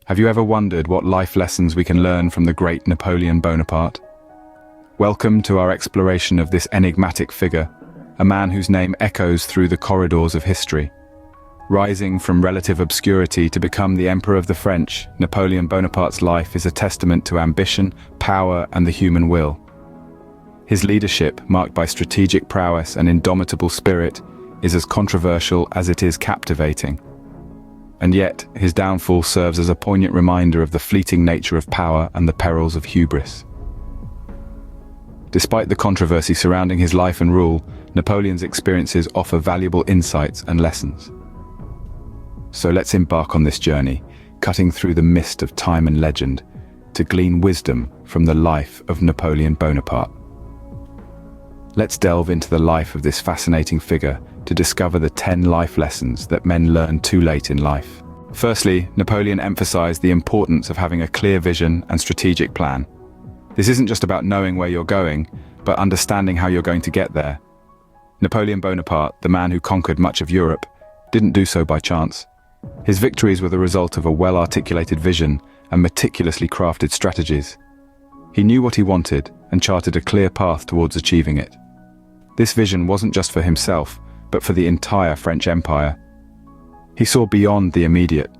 Have you ever wondered what life lessons we can learn from the great Napoleon Bonaparte? Welcome to our exploration of this enigmatic figure, a man whose name echoes through the corridors of history. Rising from relative obscurity to become the Emperor of the French, Napoleon Bonaparte's life is a testament to ambition, power, and the human will. His leadership, marked by strategic prowess and indomitable spirit, is as controversial as it is captivating. And yet, his downfall serves as a poignant reminder of the fleeting nature of power and the perils of hubris. Despite the controversy surrounding his life and rule, Napoleon's experiences offer valuable insights and lessons. So let's embark on this journey, cutting through the mist of time and legend, to glean wisdom from the life of Napoleon Bonaparte. Let's delve into the life of this fascinating figure to discover the 10 life lessons that men learn too late in life. Firstly, Napoleon emphasized the importance of having a clear vision and strategic plan. This isn't just about knowing where you're going, but understanding how you're going to get there. Napoleon Bonaparte, the man who conquered much of Europe, didn't do so by chance. His victories were the result of a well-articulated vision and meticulously crafted strategies. He knew what he wanted and charted a clear path towards achieving it. This vision wasn't just for himself, but for the entire French Empire. He saw beyond the immediate,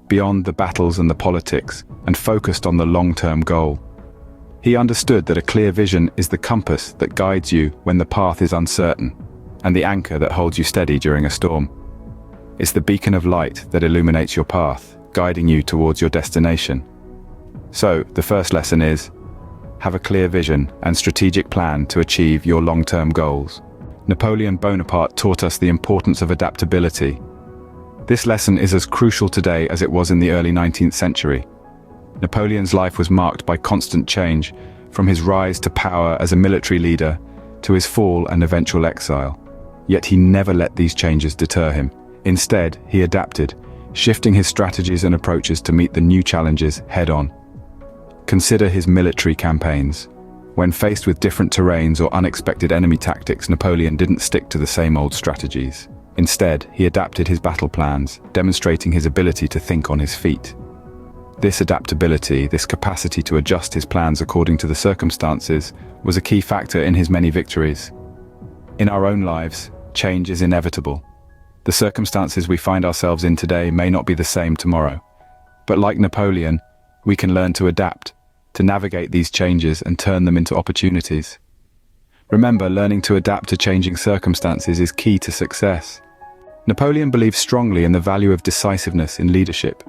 beyond the battles and the politics, and focused on the long-term goal. He understood that a clear vision is the compass that guides you when the path is uncertain, and the anchor that holds you steady during a storm. It's the beacon of light that illuminates your path, guiding you towards your destination. So, the first lesson is, have a clear vision and strategic plan to achieve your long-term goals. Napoleon Bonaparte taught us the importance of adaptability. This lesson is as crucial today as it was in the early 19th century. Napoleon's life was marked by constant change, from his rise to power as a military leader to his fall and eventual exile. Yet he never let these changes deter him. Instead, he adapted, shifting his strategies and approaches to meet the new challenges head-on. Consider his military campaigns. When faced with different terrains or unexpected enemy tactics, Napoleon didn't stick to the same old strategies. Instead, he adapted his battle plans, demonstrating his ability to think on his feet. This adaptability, this capacity to adjust his plans according to the circumstances, was a key factor in his many victories. In our own lives, change is inevitable. The circumstances we find ourselves in today may not be the same tomorrow. But like Napoleon, we can learn to adapt, to navigate these changes and turn them into opportunities. Remember, learning to adapt to changing circumstances is key to success. Napoleon believed strongly in the value of decisiveness in leadership.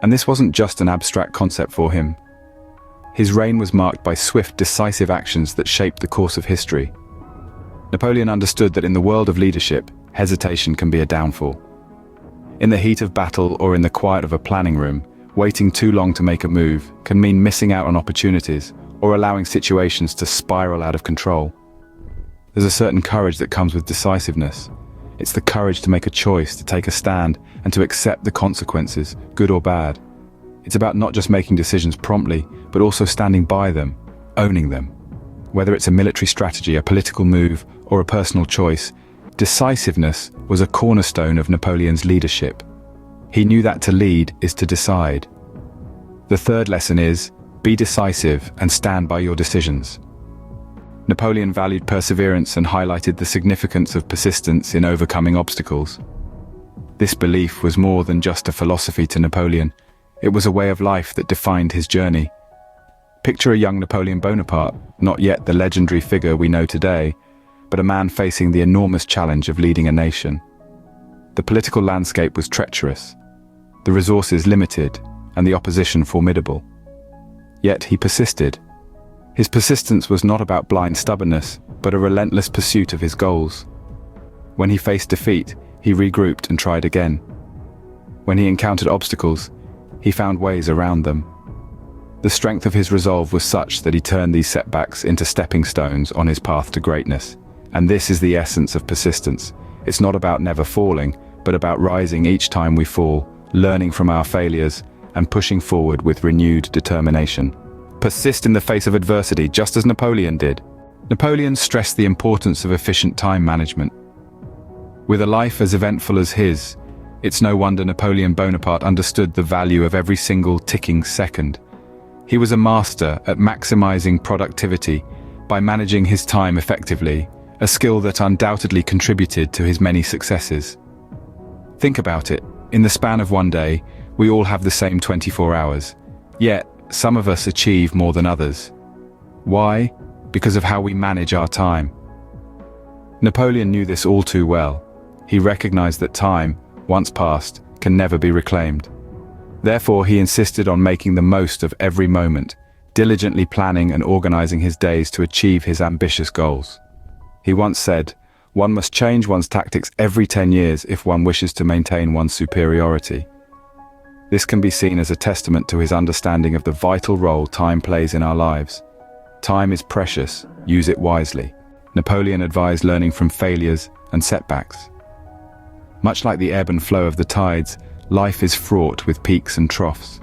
And this wasn't just an abstract concept for him. His reign was marked by swift, decisive actions that shaped the course of history. Napoleon understood that in the world of leadership, hesitation can be a downfall. In the heat of battle or in the quiet of a planning room, waiting too long to make a move can mean missing out on opportunities or allowing situations to spiral out of control. There's a certain courage that comes with decisiveness. It's the courage to make a choice, to take a stand, and to accept the consequences, good or bad. It's about not just making decisions promptly, but also standing by them, owning them. Whether it's a military strategy, a political move, or a personal choice, decisiveness was a cornerstone of Napoleon's leadership. He knew that to lead is to decide. The third lesson is, be decisive and stand by your decisions. Napoleon valued perseverance and highlighted the significance of persistence in overcoming obstacles. This belief was more than just a philosophy to Napoleon. It was a way of life that defined his journey. Picture a young Napoleon Bonaparte, not yet the legendary figure we know today, but a man facing the enormous challenge of leading a nation. The political landscape was treacherous, the resources limited, and the opposition formidable. Yet he persisted. His persistence was not about blind stubbornness, but a relentless pursuit of his goals. When he faced defeat, he regrouped and tried again. When he encountered obstacles, he found ways around them. The strength of his resolve was such that he turned these setbacks into stepping stones on his path to greatness. And this is the essence of persistence. It's not about never falling, but about rising each time we fall, learning from our failures, and pushing forward with renewed determination. Persist in the face of adversity, just as Napoleon did. Napoleon stressed the importance of efficient time management. With a life as eventful as his, It's no wonder Napoleon Bonaparte understood the value of every single ticking second. He was a master at maximizing productivity by managing his time effectively, a skill that undoubtedly contributed to his many successes. Think about it. In the span of one day, we all have the same 24 hours. Yet, some of us achieve more than others. Why? Because of how we manage our time. Napoleon knew this all too well. He recognized that time, once passed, can never be reclaimed. Therefore, he insisted on making the most of every moment, diligently planning and organizing his days to achieve his ambitious goals. He once said, "One must change one's tactics every 10 years if one wishes to maintain one's superiority." This can be seen as a testament to his understanding of the vital role time plays in our lives. Time is precious, use it wisely. Napoleon advised learning from failures and setbacks. Much like the ebb and flow of the tides, life is fraught with peaks and troughs.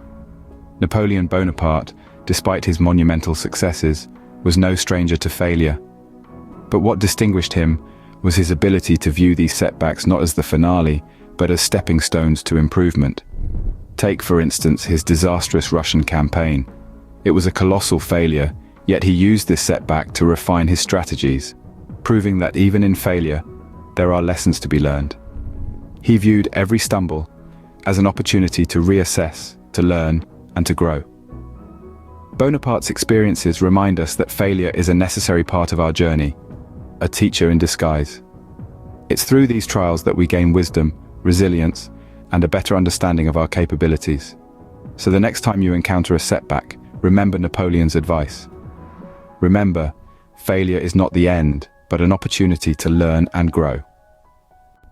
Napoleon Bonaparte, despite his monumental successes, was no stranger to failure. But what distinguished him was his ability to view these setbacks not as the finale, but as stepping stones to improvement. Take, for instance, his disastrous Russian campaign. It was a colossal failure, yet he used this setback to refine his strategies, proving that even in failure, there are lessons to be learned. He viewed every stumble as an opportunity to reassess, to learn, and to grow. Bonaparte's experiences remind us that failure is a necessary part of our journey, a teacher in disguise. It's through these trials that we gain wisdom, resilience, and a better understanding of our capabilities. So the next time you encounter a setback, remember Napoleon's advice. Remember, failure is not the end, but an opportunity to learn and grow.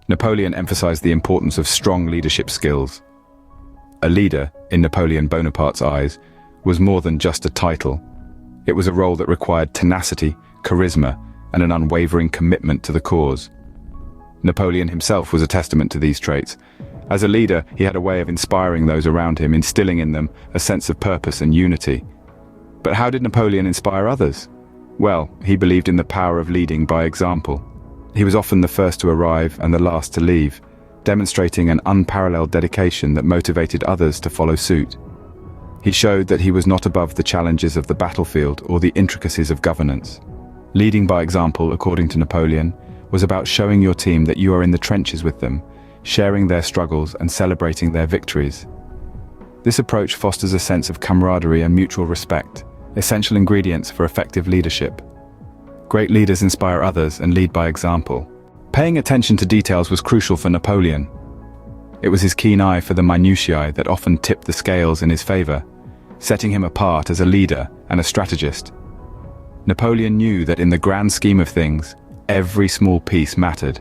Napoleon emphasized the importance of strong leadership skills. A leader, in Napoleon Bonaparte's eyes, was more than just a title. It was a role that required tenacity, charisma, and an unwavering commitment to the cause. Napoleon himself was a testament to these traits. As a leader, he had a way of inspiring those around him, instilling in them a sense of purpose and unity. But how did Napoleon inspire others? Well, he believed in the power of leading by example. He was often the first to arrive and the last to leave, demonstrating an unparalleled dedication that motivated others to follow suit. He showed that he was not above the challenges of the battlefield or the intricacies of governance. Leading by example, according to Napoleon, was about showing your team that you are in the trenches with them, sharing their struggles and celebrating their victories. This approach fosters a sense of camaraderie and mutual respect, essential ingredients for effective leadership. Great leaders inspire others and lead by example. Paying attention to details was crucial for Napoleon. It was his keen eye for the minutiae that often tipped the scales in his favor, setting him apart as a leader and a strategist. Napoleon knew that in the grand scheme of things, every small piece mattered.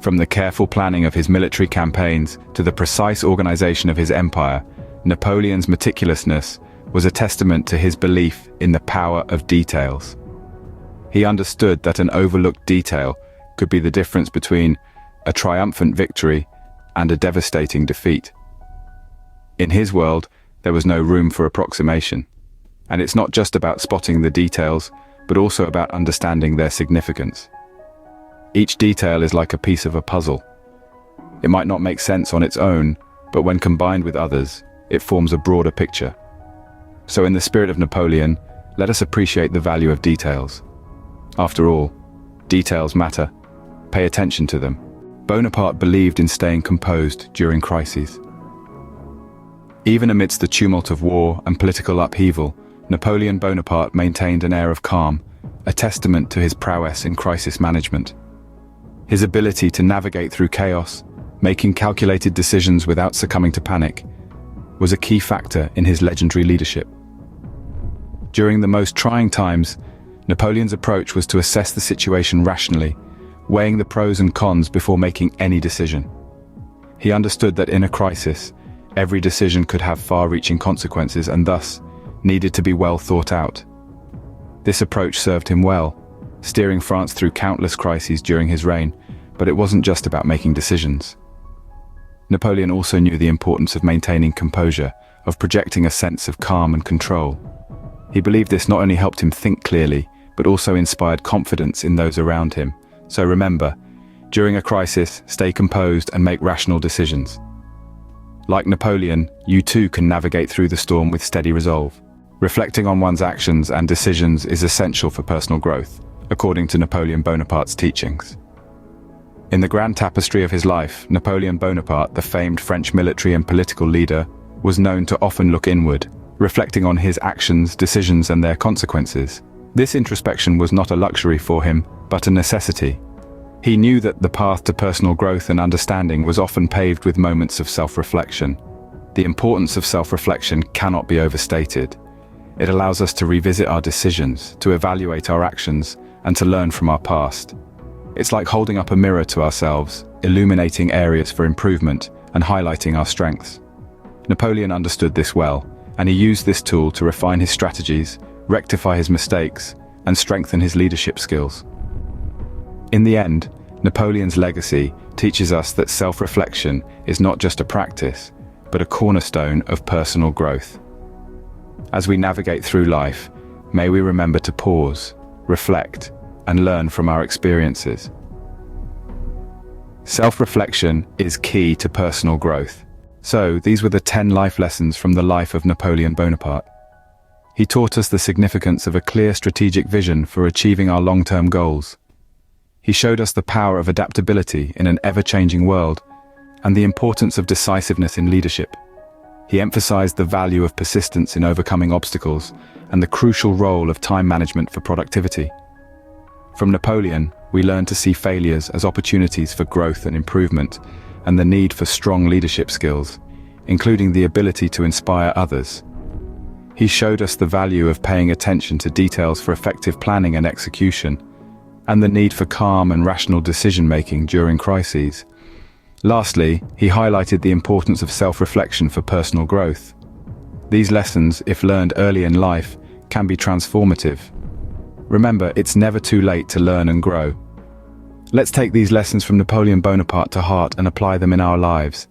From the careful planning of his military campaigns to the precise organization of his empire, Napoleon's meticulousness was a testament to his belief in the power of details. He understood that an overlooked detail could be the difference between a triumphant victory and a devastating defeat. In his world, there was no room for approximation. And it's not just about spotting the details, but also about understanding their significance. Each detail is like a piece of a puzzle. It might not make sense on its own, but when combined with others, it forms a broader picture. So in the spirit of Napoleon, let us appreciate the value of details. After all, details matter. Pay attention to them. Bonaparte believed in staying composed during crises. Even amidst the tumult of war and political upheaval, Napoleon Bonaparte maintained an air of calm, a testament to his prowess in crisis management. His ability to navigate through chaos, making calculated decisions without succumbing to panic, was a key factor in his legendary leadership. During the most trying times, Napoleon's approach was to assess the situation rationally, weighing the pros and cons before making any decision. He understood that in a crisis, every decision could have far-reaching consequences and thus needed to be well thought out. This approach served him well, steering France through countless crises during his reign, but it wasn't just about making decisions. Napoleon also knew the importance of maintaining composure, of projecting a sense of calm and control. He believed this not only helped him think clearly, but also inspired confidence in those around him. So remember, During a crisis, stay composed and make rational decisions. Like Napoleon, you too can navigate through the storm with steady resolve. Reflecting on one's actions and decisions is essential for personal growth, according to Napoleon Bonaparte's teachings. In the grand tapestry of his life, Napoleon Bonaparte, the famed French military and political leader, was known to often look inward, reflecting on his actions, decisions, and their consequences. This introspection was not a luxury for him, but a necessity. He knew that the path to personal growth and understanding was often paved with moments of self-reflection. The importance of self-reflection cannot be overstated. It allows us to revisit our decisions, to evaluate our actions, and to learn from our past. It's like holding up a mirror to ourselves, illuminating areas for improvement and highlighting our strengths. Napoleon understood this well, and he used this tool to refine his strategies, rectify his mistakes, and strengthen his leadership skills. In the end, Napoleon's legacy teaches us that self-reflection is not just a practice, but a cornerstone of personal growth. As we navigate through life, may we remember to pause, reflect, and learn from our experiences. Self-reflection is key to personal growth. So, these were the 10 life lessons from the life of Napoleon Bonaparte. He taught us the significance of a clear strategic vision for achieving our long-term goals. He showed us the power of adaptability in an ever-changing world, and the importance of decisiveness in leadership. He emphasized the value of persistence in overcoming obstacles and the crucial role of time management for productivity. From Napoleon, we learn to see failures as opportunities for growth and improvement, and the need for strong leadership skills, including the ability to inspire others. He showed us the value of paying attention to details for effective planning and execution, and the need for calm and rational decision-making during crises. Lastly, he highlighted the importance of self-reflection for personal growth. These lessons, if learned early in life, can be transformative. Remember, it's never too late to learn and grow. Let's take these lessons from Napoleon Bonaparte to heart and apply them in our lives.